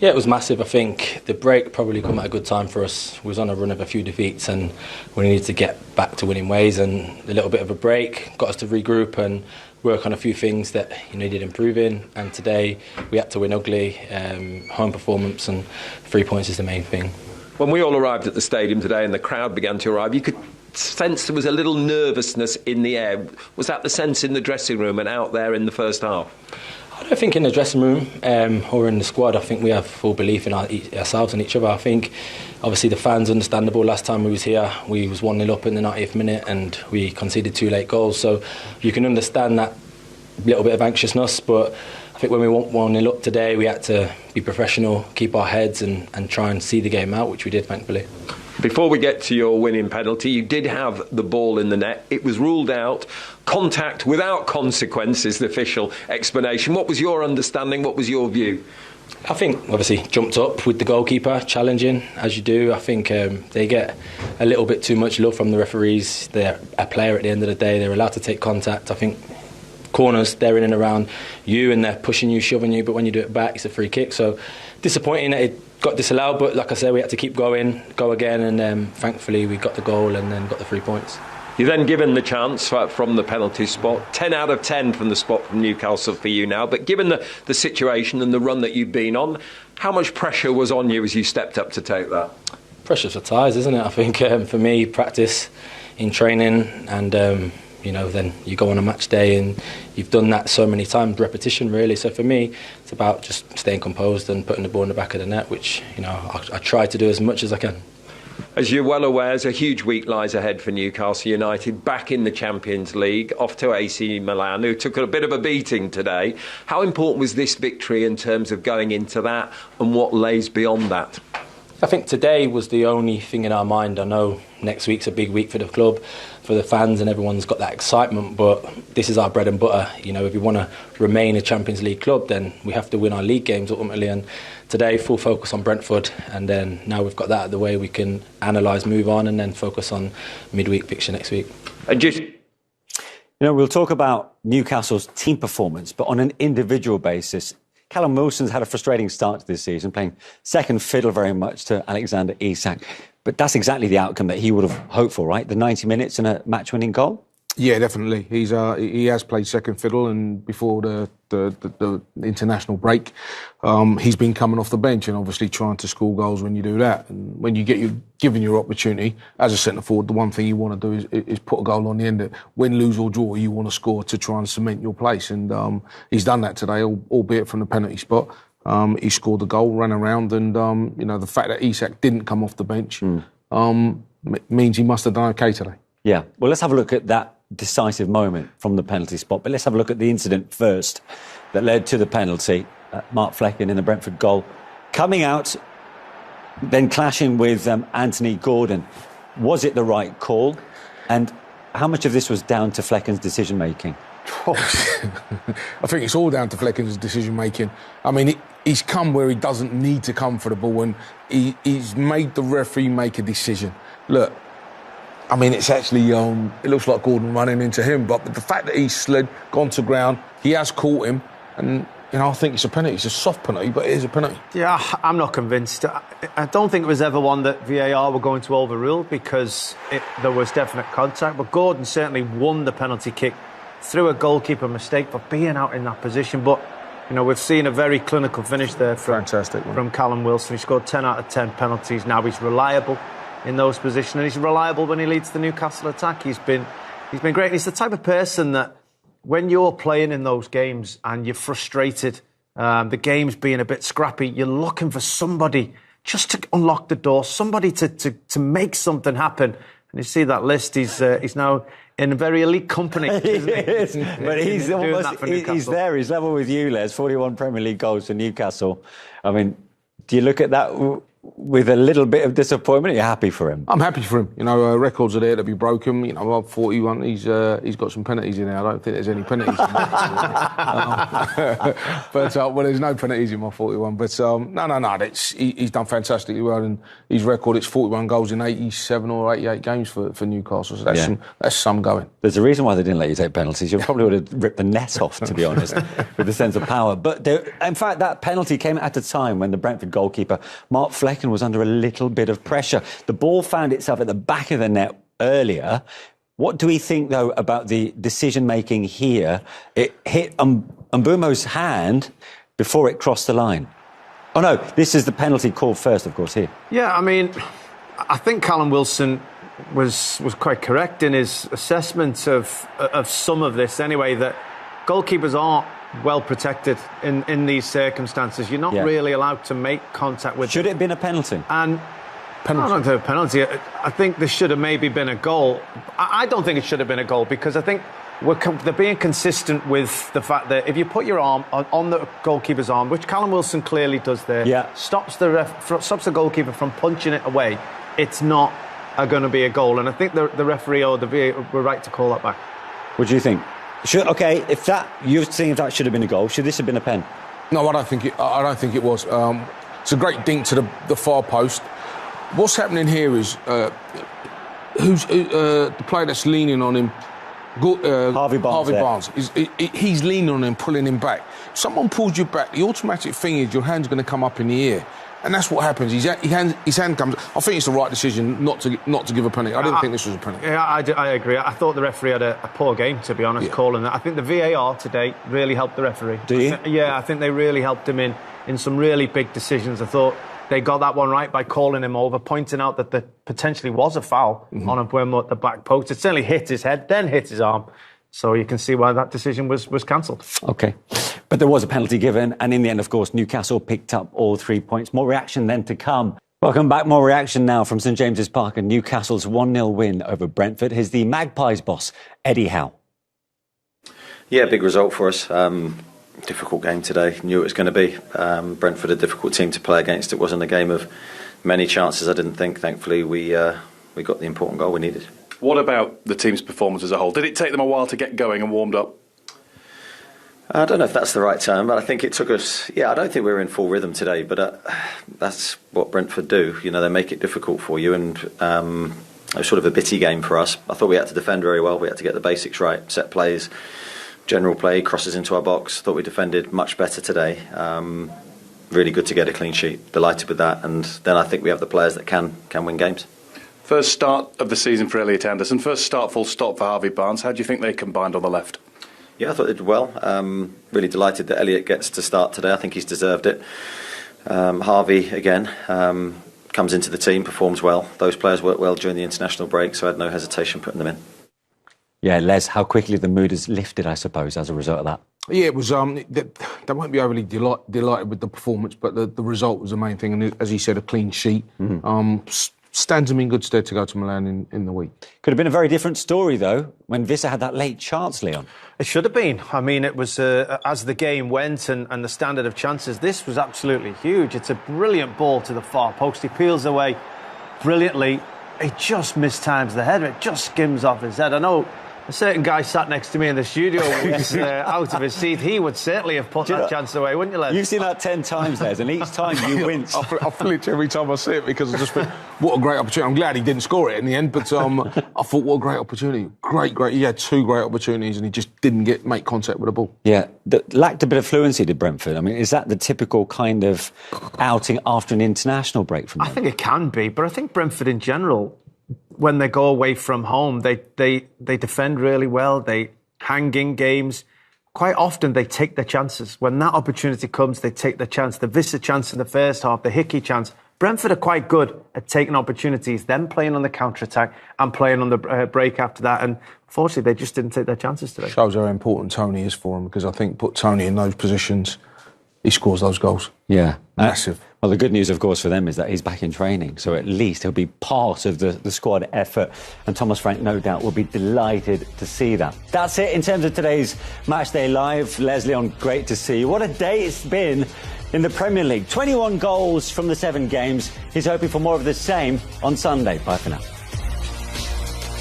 Yeah, it was massive. I think the break probably come at a good time for us. We was on a run of a few defeats and we needed to get back to winning ways, and a little bit of a break got us to regroup and work on a few things that needed improving. And today we had to win ugly, home performance, and 3 points is the main thing. When we all arrived at the stadium today and the crowd began to arrive, you could sense there was a little nervousness in the air. Was that the sense in the dressing room and out there in the first half? I don't think in the dressing room or in the squad, I think we have full belief in ourselves and each other. I think obviously the fans, understandable. Last time we was here, we was 1-0 up in the 90th minute and we conceded 2 late goals. So you can understand that little bit of anxiousness, but I think when we went 1-0 up today, we had to be professional, keep our heads and try and see the game out, which we did, thankfully. Before we get to your winning penalty, you did have the ball in the net. It was ruled out. Contact without consequence is the official explanation. What was your understanding? What was your view? I think, obviously, jumped up with the goalkeeper, challenging, as you do. I think they get a little bit too much love from the referees. They're a player at the end of the day. They're allowed to take contact. I think corners, they're in and around you and they're pushing you, shoving you, but when you do it back, it's a free kick. So disappointing that it got disallowed, but like I said, we had to keep going, go again, and thankfully we got the goal and then got the 3 points. You're then given the chance from the penalty spot. 10 out of 10 from the spot from Newcastle for you now. But given the situation and the run that you've been on, how much pressure was on you as you stepped up to take that? Pressure's for ties, isn't it? I think for me, practice in training and then you go on a match day and you've done that so many times, repetition really. So for me, it's about just staying composed and putting the ball in the back of the net, which I try to do as much as I can. As you're well aware, a huge week lies ahead for Newcastle United, back in the Champions League, off to AC Milan, who took a bit of a beating today. How important was this victory in terms of going into that and what lays beyond that? I think today was the only thing in our mind. I know next week's a big week for the club, for the fans, and everyone's got that excitement, but this is our bread and butter. If we want to remain a Champions League club, then we have to win our league games ultimately, and today full focus on Brentford, and then now we've got that out of the way, we can analyse, move on, and then focus on midweek fixture next week. We'll talk about Newcastle's team performance, but on an individual basis, Callum Wilson's had a frustrating start to this season, playing second fiddle very much to Alexander Isak. But that's exactly the outcome that he would have hoped for, right? The 90 minutes and a match-winning goal? Yeah, definitely. He has played second fiddle, and before the international break, he's been coming off the bench and obviously trying to score goals when you do that. And when you get given your opportunity as a centre forward, the one thing you want to do is put a goal on the end. Win, lose or draw, you want to score to try and cement your place. And he's done that today, albeit from the penalty spot. He scored the goal, ran around, and the fact that Isak didn't come off the bench means he must have done okay today. Yeah. Well, let's have a look at that decisive moment from the penalty spot. But let's have a look at the incident first that led to the penalty. Mark Flecken in the Brentford goal. Coming out, then clashing with Anthony Gordon. Was it the right call? And how much of this was down to Flecken's decision-making? I think it's all down to Flecken's decision-making. I mean, he's come where he doesn't need to come for the ball, and he's made the referee make a decision. Look, I mean, it's actually, it looks like Gordon running into him, but the fact that he's slid, gone to ground, he has caught him, and, I think it's a penalty. It's a soft penalty, but it is a penalty. Yeah, I'm not convinced. I don't think it was ever one that VAR were going to overrule because there was definite contact, but Gordon certainly won the penalty kick through a goalkeeper mistake for being out in that position. But, we've seen a very clinical finich there from Callum Wilson. He scored 10 out of 10 penalties. Now he's reliable in those positions, and he's reliable when he leads the Newcastle attack. He's been great. He's the type of person that when you're playing in those games and you're frustrated, the game's being a bit scrappy, you're looking for somebody just to unlock the door, somebody to make something happen. And you see that list, he's now in a very elite company. Isn't he? But he's there, he's level with you, Les. 41 Premier League goals for Newcastle. I mean, do you look at that with a little bit of disappointment? Are you happy for him? I'm happy for him. Records are there to be broken. I'm 41. He's got some penalties in there. I don't think there's any penalties. But there's no penalties in my 41. But no. He's done fantastically well, and his record it's 41 goals in 87 or 88 games for Newcastle. So that's some going. There's a reason why they didn't let you take penalties. You probably would have ripped the net off, to be honest, with the sense of power. But in fact, that penalty came at a time when the Brentford goalkeeper Mark Flecken was under a little bit of pressure. The ball found itself at the back of the net earlier. What do we think, though, about the decision-making here? It hit Mbumo's hand before it crossed the line. Oh, no, this is the penalty called first, of course, here. Yeah, I mean, I think Callum Wilson was quite correct in his assessment of some of this anyway, that goalkeepers aren't well protected in these circumstances. You're not really allowed to make contact with Should it have been a penalty? And penalty. I don't think a penalty. I think there should have maybe been a goal. I don't think it should have been a goal, because I think they're being consistent with the fact that if you put your arm on the goalkeeper's arm, which Callum Wilson clearly does there, stops the goalkeeper from punching it away, it's not going to be a goal. And I think the referee or the VAR were right to call that back. What do you think? If you're saying that should have been a goal, should this have been a pen? No, I don't think it was. It's a great dink to the far post. What's happening here is who's the player that's leaning on him? Harvey Barnes. He's leaning on him, pulling him back. If someone pulls you back, the automatic thing is your hand's going to come up in the air. And that's what happens. His hand comes. I think it's the right decision not to give a penalty. I didn't think this was a penalty. Yeah, I agree. I thought the referee had a poor game, to be honest, calling that. I think the VAR today really helped the referee. Do you? I think they really helped him in some really big decisions. I thought they got that one right by calling him over, pointing out that there potentially was a foul on Mbumo at the back post. It certainly hit his head, then hit his arm. So you can see why that decision was cancelled. OK. But there was a penalty given, and in the end, of course, Newcastle picked up all 3 points. More reaction then to come. Welcome back. More reaction now from St James's Park and Newcastle's 1-0 win over Brentford. Here's the Magpies boss, Eddie Howe. Yeah, big result for us. Difficult game today. Knew it was going to be. Brentford, a difficult team to play against. It wasn't a game of many chances, I didn't think. Thankfully, we got the important goal we needed. What about the team's performance as a whole? Did it take them a while to get going and warmed up? I don't know if that's the right term, but I think it took us... I don't think we were in full rhythm today, but that's what Brentford do. They make it difficult for you, and it was sort of a bitty game for us. I thought we had to defend very well. We had to get the basics right, set plays, general play, crosses into our box. Thought we defended much better today. Really good to get a clean sheet. Delighted with that, and then I think we have the players that can win games. First start of the season for Elliot Anderson. First start full stop for Harvey Barnes. How do you think they combined on the left? Yeah, I thought they did well. Really delighted that Elliot gets to start today. I think he's deserved it. Harvey, again, comes into the team, performs well. Those players worked well during the international break, so I had no hesitation putting them in. Yeah, Les, how quickly the mood has lifted, I suppose, as a result of that. Yeah, it was. They won't be overly delighted with the performance, but the result was the main thing. And as he said, a clean sheet. Stands him in good stead to go to Milan in the week. Could have been a very different story, though, when Visser had that late chance, Leon. It should have been. I mean, it was, as the game went and the standard of chances, this was absolutely huge. It's a brilliant ball to the far post. He peels away brilliantly. He just mistimes the header. It just skims off his head. I know a certain guy sat next to me in the studio was out of his seat. He would certainly have put that chance away, wouldn't you, Les? You've seen that 10 times, Les, and each time you wince. I feel it every time I see it, because I just think, what a great opportunity. I'm glad he didn't score it in the end, but I thought, what a great opportunity. Great. He had 2 great opportunities and he just didn't make contact with the ball. Yeah, lacked a bit of fluency, did Brentford. I mean, is that the typical kind of outing after an international break from them? I think it can be, but I think Brentford in general, when they go away from home, they defend really well. They hang in games. Quite often they take their chances. When that opportunity comes, they take the chance. The Visser chance in the first half, the Hickey chance. Brentford are quite good at taking opportunities, then playing on the counter-attack and playing on the break after that. And unfortunately, they just didn't take their chances today. Shows how important Tony is for them, because I think put Tony in those positions, he scores those goals. Yeah. Massive. Well, the good news, of course, for them is that he's back in training, so at least he'll be part of the squad effort, and Thomas Frank, no doubt, will be delighted to see that. That's it in terms of today's Matchday Live. Les Leon, great to see you. What a day it's been in the Premier League. 21 goals from the 7 games. He's hoping for more of the same on Sunday. Bye for now.